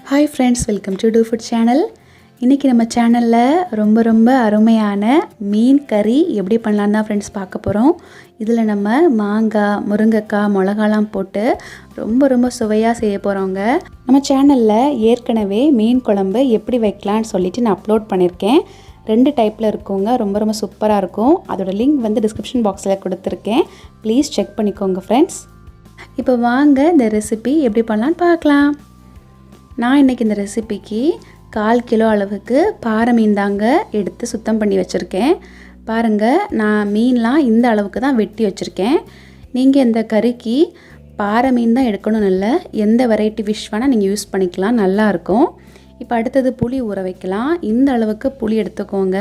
Hi friends, welcome to Do Food channel. இன்னைக்கு நம்ம சேனல்ல ரொம்ப அருமையான மீன் கறி எப்படி பண்ணலாம்னா फ्रेंड्स பார்க்க போறோம். இதுல நம்ம மாங்காய், முருங்கைக்காய், மிளகாலாம் போட்டு ரொம்ப சுவையா செய்ய போறோங்க. நம்ம சேனல்ல ஏற்கனவே மீன் குழம்பு எப்படி வைக்கலாம்னு சொல்லிட்டு நான் அப்லோட் பண்ணிருக்கேன். ரெண்டு டைப்ல இருக்குங்க. ரொம்ப சூப்பரா இருக்கும். அதோட லிங்க் வந்து டிஸ்கிரிப்ஷன் பாக்ஸ்ல கொடுத்திருக்கேன். ப்ளீஸ் செக் பண்ணிக்கோங்க फ्रेंड्स. இப்போ வாங்க இந்த ரெசிபி எப்படி பண்ணலாம்னு பார்க்கலாம். நான் இன்றைக்கி இந்த ரெசிபிக்கு 1/4 கிலோ அளவுக்கு பாறை மீன் தாங்க எடுத்து சுத்தம் பண்ணி வச்சுருக்கேன். பாருங்கள், நான் மீன்லாம் இந்த அளவுக்கு தான் வெட்டி வச்சுருக்கேன். நீங்கள் இந்த கறிக்கு பாறை மீன் தான் எடுக்கணும்னு இல்லை, எந்த வெரைட்டி ஃபிஷ் வேணால் நீங்கள் யூஸ் பண்ணிக்கலாம், நல்லாயிருக்கும். இப்போ அடுத்தது புளி ஊற வைக்கலாம். இந்த அளவுக்கு புளி எடுத்துக்கோங்க.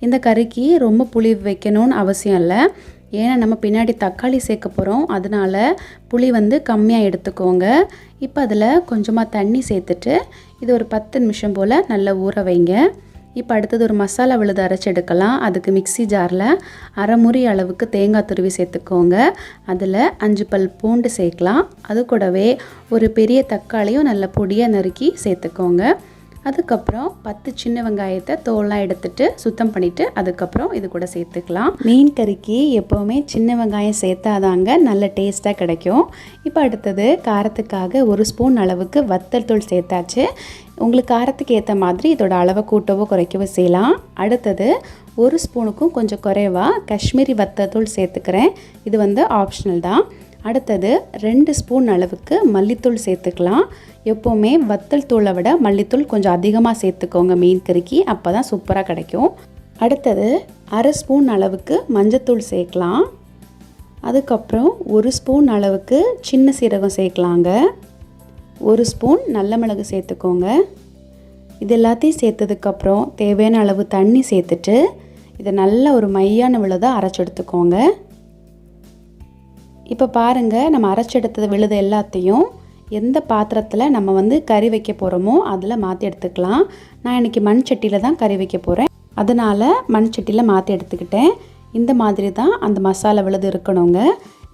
இந்த கறிக்கு ரொம்ப புளி வைக்கணும்னு அவசியம் இல்லை, ஏன்னா நம்ம பின்னாடி தக்காளி சேர்க்க போகிறோம், அதனால் புளி வந்து கம்மியாக எடுத்துக்கோங்க. இப்போ அதில் கொஞ்சமாக தண்ணி சேர்த்துட்டு இது ஒரு 10 நிமிஷம் போல் நல்லா ஊற வைங்க. இப்போ அடுத்தது ஒரு மசாலா விழுது அரைச்சி எடுக்கலாம். அதுக்கு மிக்ஸி ஜாரில் அரை முறி அளவுக்கு தேங்காய் துருவி சேர்த்துக்கோங்க. அதில் 5 பல் பூண்டு சேர்க்கலாம். அது கூடவே ஒரு பெரிய தக்காளியும் நல்ல பொடியாக நறுக்கி சேர்த்துக்கோங்க. அதுக்கப்புறம் 10 சின்ன வெங்காயத்தை தோல்லாம் எடுத்துட்டு சுத்தம் பண்ணிவிட்டு அதுக்கப்புறம் இது கூட சேர்த்துக்கலாம். மீன் கறிக்கு எப்போவுமே சின்ன வெங்காயம் சேர்த்தாதாங்க நல்ல டேஸ்ட்டாக கிடைக்கும். இப்போ அடுத்தது காரத்துக்காக 1 ஸ்பூன் அளவுக்கு வத்தல் தூள் சேர்த்தாச்சு. உங்களுக்கு காரத்துக்கு ஏற்ற மாதிரி இதோட அளவை கூட்டவோ குறைக்கவோ செய்யலாம். அடுத்தது 1 ஸ்பூனுக்கும் கொஞ்சம் குறைவாக காஷ்மீரி வத்தல் தூள் சேர்த்துக்கிறேன். இது வந்து ஆப்ஷனல் தான். அடுத்தது 2 ஸ்பூன் அளவுக்கு மல்லித்தூள் சேர்த்துக்கலாம். எப்போவுமே வத்தல் தூளை விட மல்லித்தூள் கொஞ்சம் அதிகமாக சேர்த்துக்கோங்க மீன் கறிக்கு, அப்போ தான் சூப்பராக கிடைக்கும். அடுத்தது அரை ஸ்பூன் அளவுக்கு மஞ்சத்தூள் சேர்க்கலாம். அதுக்கப்புறம் 1 ஸ்பூன் அளவுக்கு சின்ன சீரகம் சேர்க்கலாங்க. 1 ஸ்பூன் நல்ல மிளகு சேர்த்துக்கோங்க. இது எல்லாத்தையும் சேர்த்ததுக்கப்புறம் தேவையான அளவு தண்ணி சேர்த்துட்டு இதை நல்ல ஒரு மையான விழுதாக அரைச்சி எடுத்துக்கோங்க. இப்போ பாருங்கள், நம்ம அரைச்செடுத்தது விழுது எல்லாத்தையும் எந்த பாத்திரத்தில் நம்ம வந்து கறி வைக்க போகிறோமோ அதில் மாற்றி எடுத்துக்கலாம். நான் இன்றைக்கி மண் சட்டியில் தான் கறி வைக்க போகிறேன், அதனால் மண் சட்டியில் மாற்றி எடுத்துக்கிட்டேன். இந்த மாதிரி தான் அந்த மசாலா விழுது இருக்கணுங்க.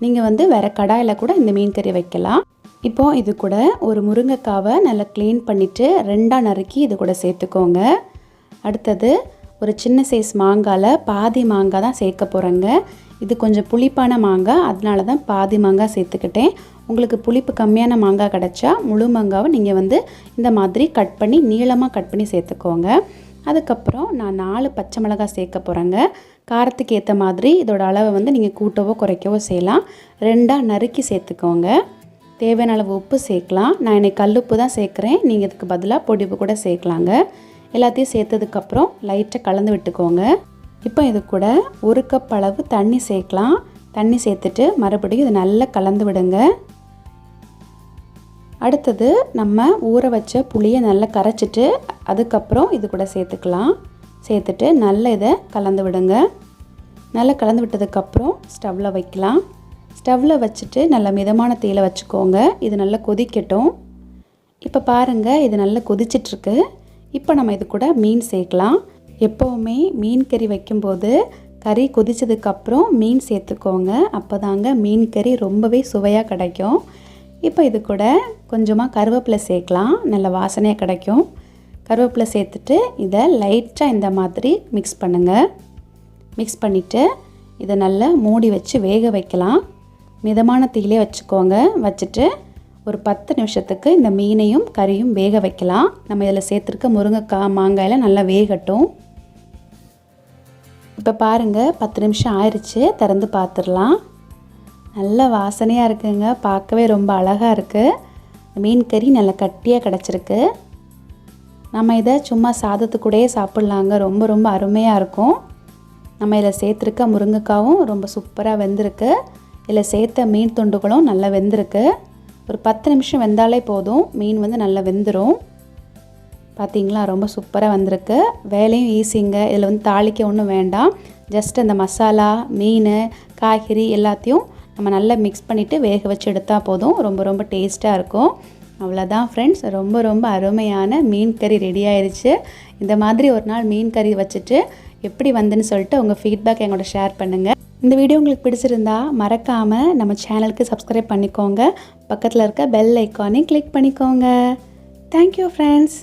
நீங்கள் வந்து வேறு கடாயில் கூட இந்த மீன் கறி வைக்கலாம். இப்போது இது கூட ஒரு முருங்கைக்காவை நல்லா க்ளீன் பண்ணிவிட்டு 2ஆக நறுக்கி இது கூட சேர்த்துக்கோங்க. அடுத்தது ஒரு சின்ன சைஸ் மாங்காயில் பாதி மாங்காய் தான் சேர்க்க போகிறேங்க. இது கொஞ்சம் புளிப்பான மாங்காய், அதனால தான் பாதி மாங்காய் சேர்த்துக்கிட்டேன். உங்களுக்கு புளிப்பு கம்மியான மாங்காய் கிடச்சா முழு மாங்காவை நீங்கள் வந்து இந்த மாதிரி கட் பண்ணி நீளமாக கட் பண்ணி சேர்த்துக்கோங்க. அதுக்கப்புறம் நான் 4 பச்சை மிளகாய் சேர்க்க போகிறேங்க. காரத்துக்கு ஏற்ற மாதிரி இதோட அளவை வந்து நீங்கள் கூட்டவோ குறைக்கவோ செய்யலாம். 2ஆக நறுக்கி சேர்த்துக்கோங்க. தேவையான அளவு உப்பு சேர்க்கலாம். நான் இன்னைக்கு கல்லுப்பு தான் சேர்க்குறேன், நீங்கள் இதுக்கு பதிலாக பொடி உப்பு கூட சேர்க்கலாங்க. எல்லாத்தையும் சேர்த்ததுக்கப்புறம் லைட்டாக கலந்து விட்டுக்கோங்க. இப்போ இது கூட 1 கப் அளவு தண்ணி சேர்க்கலாம். தண்ணி சேர்த்துட்டு மறுபடியும் இது நல்லா கலந்து விடுங்க. அடுத்தது நம்ம ஊற வச்ச புளியை நல்லா கரைச்சிட்டு அதுக்கப்புறம் இது கூட சேர்த்துக்கலாம். சேர்த்துட்டு நல்லா இதை கலந்து விடுங்க. நல்லா கலந்து விட்டதுக்கப்புறம் ஸ்டவ்வில் வைக்கலாம். ஸ்டவ்வில் வச்சுட்டு நல்லா மிதமான தீயில வச்சுக்கோங்க. இது நல்லா கொதிக்கட்டும். இப்போ பாருங்கள், இது நல்லா கொதிச்சிட்ருக்கு. இப்போ நம்ம இது கூட மீன் சேர்க்கலாம். எப்போவுமே மீன் கறி வைக்கும்போது கறி கொதிச்சதுக்கப்புறம் மீன் சேர்த்துக்கோங்க, அப்போ தாங்க மீன் கறி ரொம்பவே சுவையாக கிடைக்கும். இப்போ இது கூட கொஞ்சமாக கருவேப்பிலை சேர்க்கலாம், நல்ல வாசனையாக கிடைக்கும். கருவேப்பிலை சேர்த்துட்டு இதை லைட்டாக இந்த மாதிரி மிக்ஸ் பண்ணுங்கள். மிக்ஸ் பண்ணிவிட்டு இதை நல்லா மூடி வச்சு வேக வைக்கலாம். மிதமான தீயிலே வச்சுக்கோங்க. வச்சுட்டு ஒரு 10 நிமிஷத்துக்கு இந்த மீனையும் கறியும் வேக வைக்கலாம். நம்ம இதில் சேர்த்துருக்க முருங்கைக்காய், மாங்காயில் நல்லா வேகட்டும். இப்போ பாருங்கள், 10 நிமிஷம் ஆயிடுச்சு. திறந்து பார்த்துடலாம். நல்ல வாசனையாக இருக்குங்க, பார்க்கவே ரொம்ப அழகாக இருக்குது. மீன் கறி நல்லா கட்டியாக கிடச்சிருக்கு. நம்ம இதை சும்மா சாதத்துக்கூடயே சாப்பிட்லாங்க, ரொம்ப அருமையாக இருக்கும். நம்ம இதில் சேர்த்துருக்க முருங்கைக்காவும் ரொம்ப சூப்பராக வெந்திருக்கு. இதில் சேர்த்த மீன் துண்டுகளும் நல்லா வெந்திருக்கு. ஒரு 10 நிமிஷம் வெந்தாலே போதும், மீன் வந்து நல்லா வெந்துடும். பார்த்திங்களா, ரொம்ப சூப்பராக வந்திருக்கு. வேலையும் ஈஸிங்க. இதில் வந்து தாளிக்க ஒன்றும் வேண்டாம். ஜஸ்ட் அந்த மசாலா, மீன், காய்கறி எல்லாத்தையும் நம்ம நல்லா மிக்ஸ் பண்ணிவிட்டு வேக வச்சு எடுத்தால் போதும். ரொம்ப டேஸ்ட்டாக இருக்கும். அவ்வளோதான் ஃப்ரெண்ட்ஸ், ரொம்ப அருமையான மீன் கறி ரெடி ஆயிடுச்சு. இந்த மாதிரி ஒரு நாள் மீன் கறி வச்சுட்டு எப்படி வந்துன்னு சொல்லிட்டு உங்கள் ஃபீட்பேக் எங்களோட ஷேர் பண்ணுங்கள். இந்த வீடியோ உங்களுக்கு பிடிச்சிருந்தா மறக்காமல் நம்ம சேனலுக்கு சப்ஸ்கிரைப் பண்ணிக்கோங்க. பக்கத்தில் இருக்க பெல் ஐக்கானையும் கிளிக் பண்ணிக்கோங்க. Thank you friends.